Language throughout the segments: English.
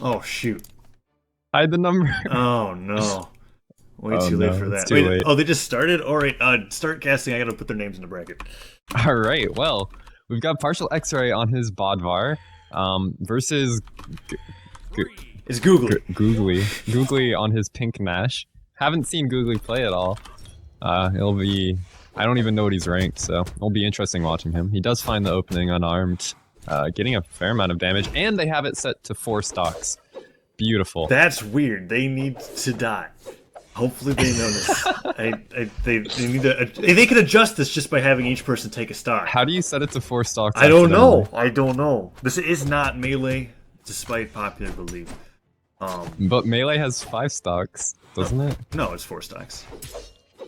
Oh shoot. Hide the number. Oh no. Way Oh too late no, for it's that. too Wait, late. oh, they just started? Alright, start casting. I gotta put their names in the bracket. All right. Well, we've got PartialXRay on his Bodvar, versus It's Googli. Googli on his pink Gnash. Haven't seen Googli play at all. It'll be. I don't even know what he's ranked, so it'll be interesting watching him. He does find the opening unarmed, getting a fair amount of damage, and they have it set to 4 stocks. Beautiful. That's weird. They need to die. Hopefully they notice. They need to. They can adjust this just by having each person take a stock. How do you set it to 4 stocks? I don't know. I don't know. This is not melee, despite popular belief. But melee has 5 stocks, doesn't it? No, it's 4 stocks.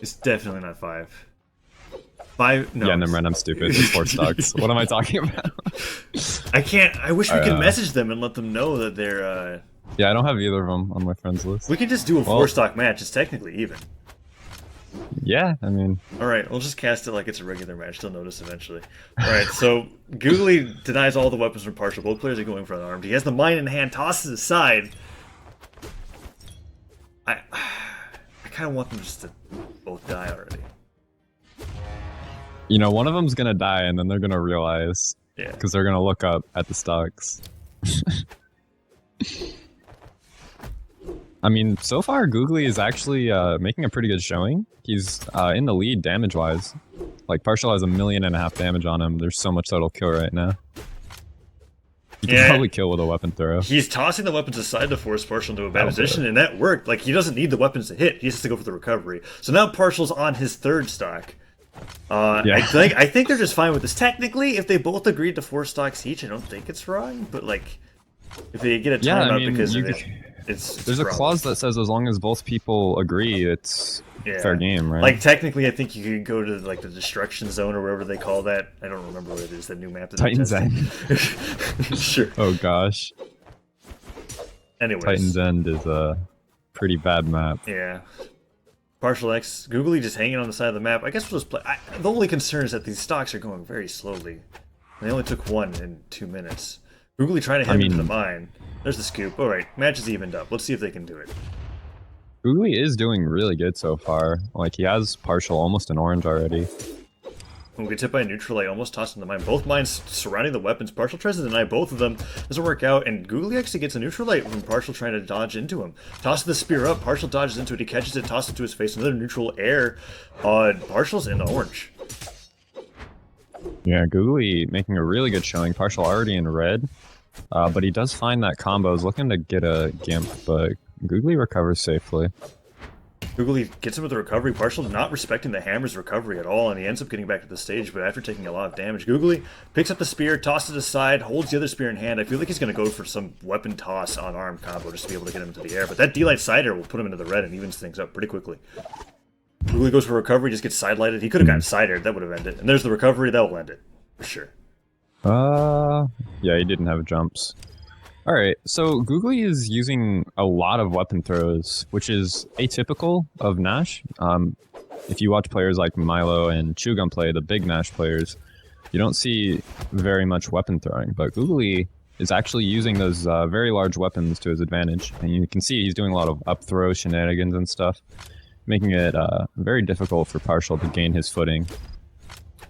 It's definitely not 5. 5? No. Yeah, never mind. I'm stupid. It's 4 stocks. What am I talking about? I can't. I wish we could message them and let them know that they're. Yeah, I don't have either of them on my friends list. We could just do a 4-stock match. It's technically even. Yeah, I mean... Alright, we'll just cast it like it's a regular match. They'll notice eventually. Alright, so Googli denies all the weapons from Partial. Both players are going for unarmed. He has the mine in hand, tosses it aside. I kind of want them just to both die already. You know, one of them's gonna die and then they're gonna realize. Yeah. Because they're gonna look up at the stocks. I mean, so far, Googli is actually making a pretty good showing. He's in the lead damage-wise. Like, Partial has 1.5 million damage on him. There's so much that'll kill right now. He can probably kill with a weapon throw. He's tossing the weapons aside to force Partial into a bad position, and that worked. Like, he doesn't need the weapons to hit. He just has to go for the recovery. So now Partial's on his 3rd stock. Yeah. I think they're just fine with this. Technically, if they both agreed to 4 stocks each, I don't think it's wrong. But, like, if they get a timeout because of it... There's a clause that says as long as both people agree, it's fair game, right? Like, technically, I think you could go to, like, the destruction zone or whatever they call that. I don't remember what it is, that new map. That Titan's End. Sure. Oh, gosh. Anyways. Titan's End is a pretty bad map. Yeah. Partial X, Googli just hanging on the side of the map. I guess we'll just play. The only concern is that these stocks are going very slowly. They only took 1 in 2 minutes. Googli trying to hit him into the mine. There's the scoop. Alright, match is evened up. Let's see if they can do it. Googli is doing really good so far. Like, he has Partial almost an orange already. When we get hit by a neutral light, almost tossing the mine. Both mines surrounding the weapons. Partial tries to deny both of them. Doesn't work out, and Googli actually gets a neutral light from Partial trying to dodge into him. Tosses the spear up. Partial dodges into it. He catches it, tosses it to his face. Another neutral air. Partial's in the orange. Yeah, Googli making a really good showing. Partial already in red. But he does find that combo. Is looking to get a Gimp, but Googli recovers safely. Googli gets him with the recovery. Partial not respecting the hammer's recovery at all, and he ends up getting back to the stage, but after taking a lot of damage. Googli picks up the spear, tosses it aside, holds the other spear in hand. I feel like he's going to go for some weapon toss on arm combo just to be able to get him into the air, but that D-Light Sider will put him into the red and evens things up pretty quickly. Googli goes for recovery, just gets side-lighted. He could have gotten Sidered, that would have ended. And there's the recovery, that will end it. For sure. Yeah, he didn't have jumps. Alright, so Googli is using a lot of weapon throws, which is atypical of Gnash. If you watch players like Milo and Chewgum play, the big Gnash players, you don't see very much weapon throwing, but Googli is actually using those very large weapons to his advantage. And you can see he's doing a lot of up throw shenanigans and stuff, making it very difficult for Partial to gain his footing.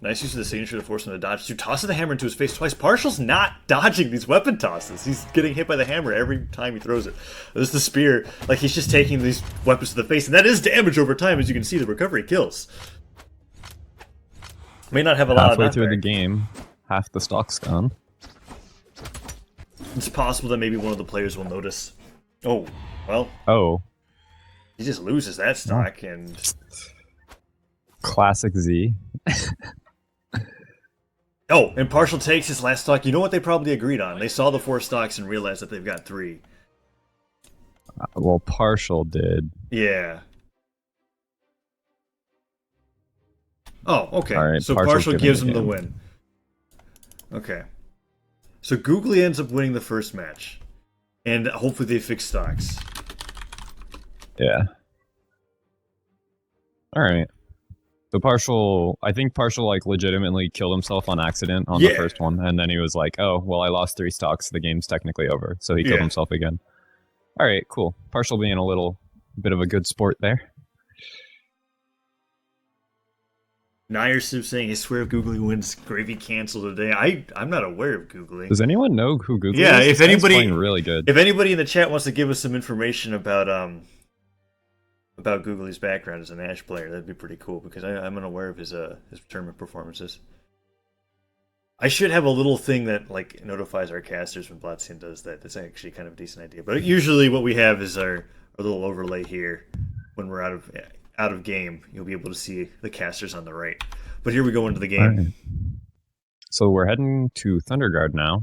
Nice use of the signature to force him to dodge. Dude tosses the hammer into his face twice. Partial's not dodging these weapon tosses. He's getting hit by the hammer every time he throws it. There's the spear. Like, he's just taking these weapons to the face, and that is damage over time. As you can see, the recovery kills. May not have a lot of halfway through the game, half the stock's gone. It's possible that maybe one of the players will notice. Oh, well. Oh. He just loses that stock, and... Classic Z. Oh, and Partial takes his last stock. You know what they probably agreed on? They saw the 4 stocks and realized that they've got 3. Well, Partial did. Yeah. Oh, okay. Right, so Partial gives him the win. Okay. So Googli ends up winning the first match. And hopefully they fix stocks. Yeah. Alright. The Partial, I think Partial like legitimately killed himself on accident on the first one, and then he was like, "Oh, well, I lost 3 stocks. The game's technically over." So he killed himself again. All right, cool. Partial being a little bit of a good sport there. Nair Soup saying, I swear if Googly wins, Gravy cancel today. I'm not aware of Googly. Does anyone know who Googli Yeah, is? if anybody playing really good. If anybody in the chat wants to give us some information about Googly's background as a Gnash player, that'd be pretty cool because I'm unaware of his tournament performances. I should have a little thing that like notifies our casters when Blatzian does that. That's actually kind of a decent idea. But usually what we have is our little overlay here when we're out of game. You'll be able to see the casters on the right. But here we go into the game. Right. So we're heading to Thunderguard now,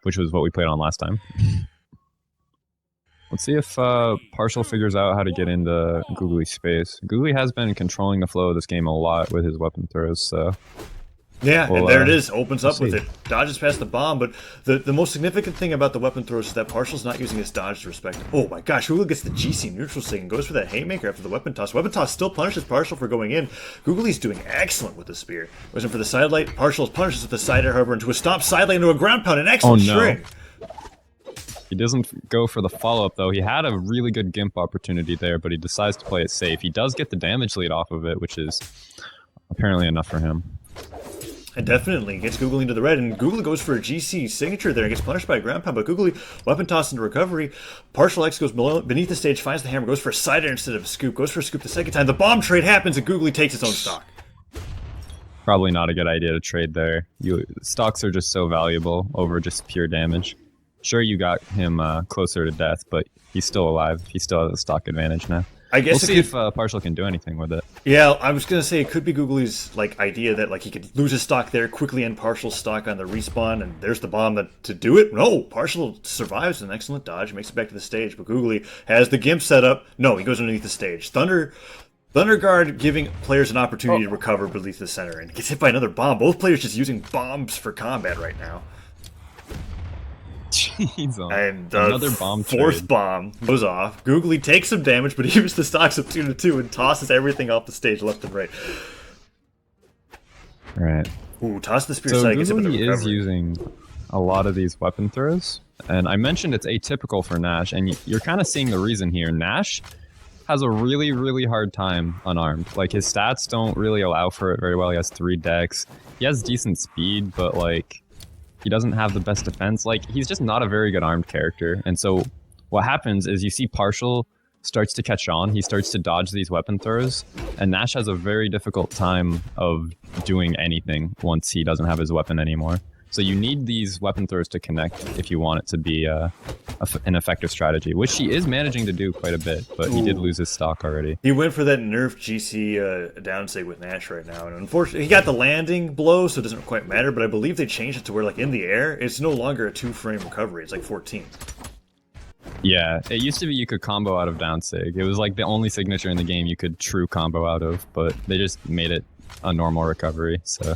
which was what we played on last time. Let's see if Partial figures out how to get into Googly's space. Googly has been controlling the flow of this game a lot with his weapon throws, so... Yeah, well, and there it is. Opens up we'll with it. Dodges past the bomb, but the most significant thing about the weapon throws is that Partial's not using his dodge to respect it. Oh my gosh, Googly gets the GC neutral sig and goes for that haymaker after the weapon toss. Weapon toss still punishes Partial for going in. Googly's doing excellent with the spear. Goes in for the side light. Partial punishes with the side air, however, into a stomp side light into a ground pound. An excellent string. He doesn't go for the follow-up, though. He had a really good Gimp opportunity there, but he decides to play it safe. He does get the damage lead off of it, which is apparently enough for him. And definitely gets Googly into the red, and Googly goes for a GC signature there and gets punished by a ground pound, but Googly, weapon toss into recovery. Partial X goes beneath the stage, finds the hammer, goes for a side air instead of a scoop, goes for a scoop the second time. The bomb trade happens, and Googly takes his own stock. Probably not a good idea to trade there. Stocks are just so valuable over just pure damage. Sure, you got him closer to death, but he's still alive. He still has a stock advantage now. I guess we'll see if Partial can do anything with it. Yeah, I was gonna say it could be Googly's like idea that like he could lose his stock there, quickly end Partial's stock on the respawn, and there's the bomb to do it. No, Partial survives an excellent dodge, makes it back to the stage, but Googly has the Gimp set up. No, he goes underneath the stage. Thunderguard giving players an opportunity to recover beneath the center, and gets hit by another bomb. Both players just using bombs for combat right now. Jeez, and another bomb fourth trade. Bomb goes off. Googly takes some damage, but he keeps the stocks up 2-2 and tosses everything off the stage left and right. Right. Ooh, toss the spear so side. Googly is using a lot of these weapon throws, and I mentioned it's atypical for Gnash, and you're kind of seeing the reason here. Gnash has a really, really hard time unarmed. Like, his stats don't really allow for it very well. He has 3 decks. He has decent speed, but like, he doesn't have the best defense. Like, he's just not a very good armed character. And so what happens is you see Partial starts to catch on. He starts to dodge these weapon throws. And Gnash has a very difficult time of doing anything once he doesn't have his weapon anymore. So you need these weapon throws to connect if you want it to be an effective strategy, which he is managing to do quite a bit, but he did lose his stock already. He went for that nerf GC downsig with Gnash right now, and unfortunately, he got the landing blow, so it doesn't quite matter, but I believe they changed it to where, like, in the air, it's no longer a 2-frame recovery, it's like 14. Yeah, it used to be you could combo out of downsig. It was like the only signature in the game you could true combo out of, but they just made it a normal recovery, so...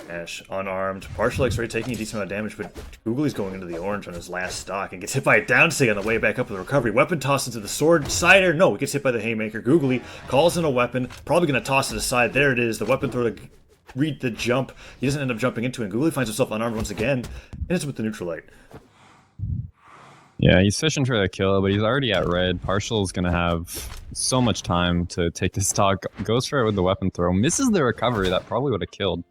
Gnash, unarmed. PartialXRay taking a decent amount of damage, but Googly's going into the orange on his last stock and gets hit by a downsig on the way back up with the recovery. Weapon toss into the sword. Side air. No, he gets hit by the haymaker. Googly calls in a weapon. Probably going to toss it aside. There it is. The weapon throw to read the jump. He doesn't end up jumping into it. And Googly finds himself unarmed once again. And it's with the neutral light. Yeah, he's fishing for that kill, but he's already at red. Partial's going to have so much time to take the stock. Goes for it with the weapon throw. Misses the recovery. That probably would have killed.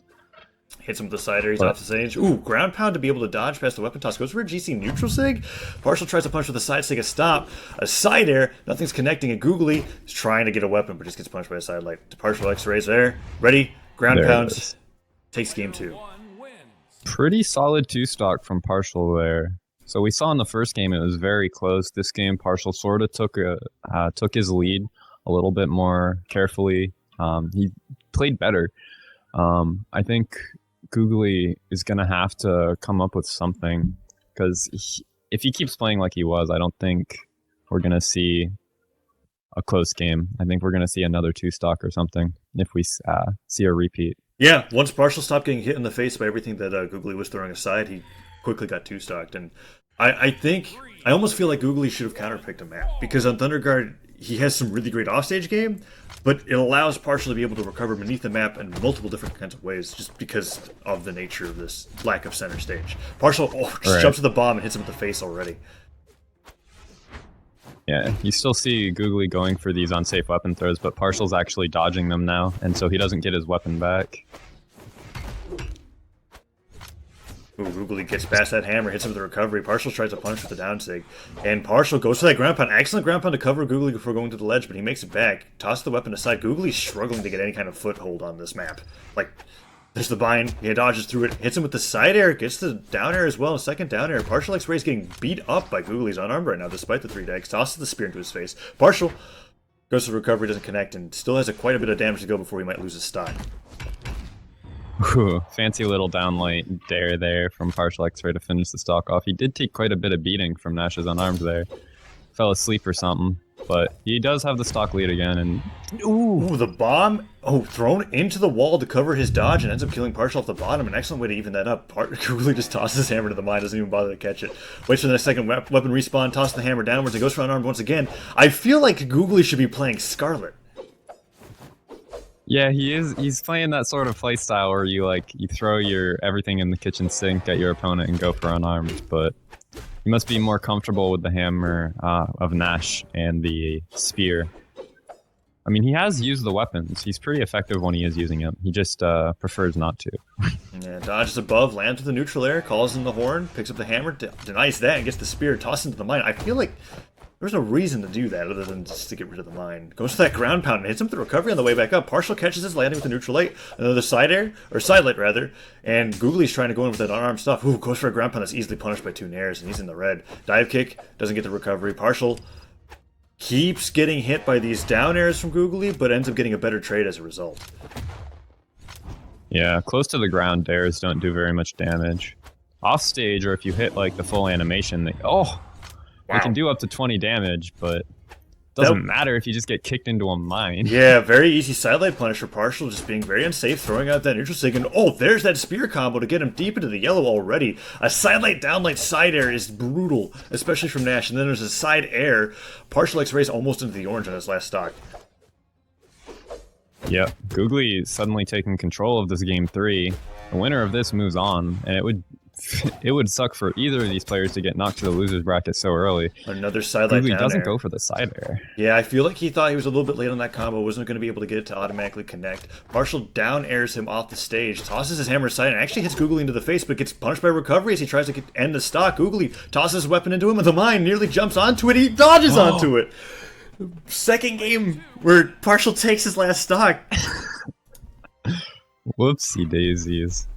Hits him with the side air, he's off the stage. Ooh, ground pound to be able to dodge past the weapon toss. Goes for a GC neutral sig. Partial tries to punch with a side sig, a stop. A side air, nothing's connecting, and Googly is trying to get a weapon, but just gets punched by a side light. PartialXRay's there. Ready, ground pounds. Takes game 2. Pretty solid 2-stock from Partial there. So we saw in the first game it was very close. This game, Partial sort of took his lead a little bit more carefully. He played better. I think Googly is going to have to come up with something, because if he keeps playing like he was, I don't think we're going to see a close game. I think we're going to see another 2-stock or something if we see a repeat. Yeah, once Partial stopped getting hit in the face by everything that Googly was throwing aside, he quickly got 2-stocked. And I think, I almost feel like Googly should have counterpicked a map, because on Thunderguard, he has some really great offstage game, but it allows Partial to be able to recover beneath the map in multiple different kinds of ways, just because of the nature of this lack of center stage. Partial just jumps to the bomb and hits him with the face already. Yeah, you still see Googli going for these unsafe weapon throws, but Partial's actually dodging them now, and so he doesn't get his weapon back. Ooh, Googli gets past that hammer, hits him with the recovery. Partial tries to punish with the down sig, and Partial goes for that ground pound. Excellent ground pound to cover Googli before going to the ledge, but he makes it back. Tosses the weapon aside. Googli's struggling to get any kind of foothold on this map. Like, there's the bind, he dodges through it, hits him with the side air, gets the down air as well, second down air. PartialXRay is getting beat up by Googli's unarmed right now, despite the 3 decks. Tosses the spear into his face. Partial goes to recovery, doesn't connect, and still has quite a bit of damage to go before he might lose his stock. Ooh, fancy little downlight dare there from PartialXRay to finish the stock off. He did take quite a bit of beating from Gnash's unarmed there. Fell asleep or something, but he does have the stock lead again, and ooh, the bomb! Oh, thrown into the wall to cover his dodge and ends up killing Partial off the bottom. An excellent way to even that up. Googli just tosses his hammer to the mine, doesn't even bother to catch it. Waits for the second weapon respawn, tosses the hammer downwards, and goes for unarmed once again. I feel like Googli should be playing Scarlet. yeah, he is. He's playing that sort of play style where you throw your everything in the kitchen sink at your opponent and go for unarmed, but he must be more comfortable with the hammer of Gnash and the spear. I mean, he has used the weapons. He's pretty effective when he is using them. He just prefers not to. Yeah, dodges above, lands with the neutral air, calls in the horn, picks up the hammer, denies that, and gets the spear, tosses into the mine. I feel like there's no reason to do that other than just to get rid of the mine. Goes for that ground pound and hits him with the recovery on the way back up. Partial catches his landing with the neutral light, another side air, or side light rather, and Googli's trying to go in with that unarmed stuff. Ooh, goes for a ground pound that's easily punished by 2 nairs, and he's in the red. Dive kick, doesn't get the recovery. Partial keeps getting hit by these down airs from Googli, but ends up getting a better trade as a result. Yeah, close to the ground dares don't do very much damage. Off stage, or if you hit like the full animation, they can do up to 20 damage, but doesn't matter if you just get kicked into a mine. Yeah, very easy sidelight punish for Partial, just being very unsafe, throwing out that neutral sig, and there's that spear combo to get him deep into the yellow already. A sidelight, downlight, side air is brutal, especially from Gnash, and then there's a side air. PartialXRay is almost into the orange on his last stock. Yep, Googli suddenly taking control of this game 3. The winner of this moves on, and it would suck for either of these players to get knocked to the loser's bracket so early. Another sidelight down doesn't air. go for the side air. Yeah, I feel like he thought he was a little bit late on that combo, wasn't going to be able to get it to automatically connect. Partial down airs him off the stage, tosses his hammer aside, and actually hits Googli into the face, but gets punished by recovery as he tries to end the stock. Googli tosses his weapon into him, and the mine nearly jumps onto it. He dodges onto it. Second game where Partial takes his last stock. Whoopsie daisies.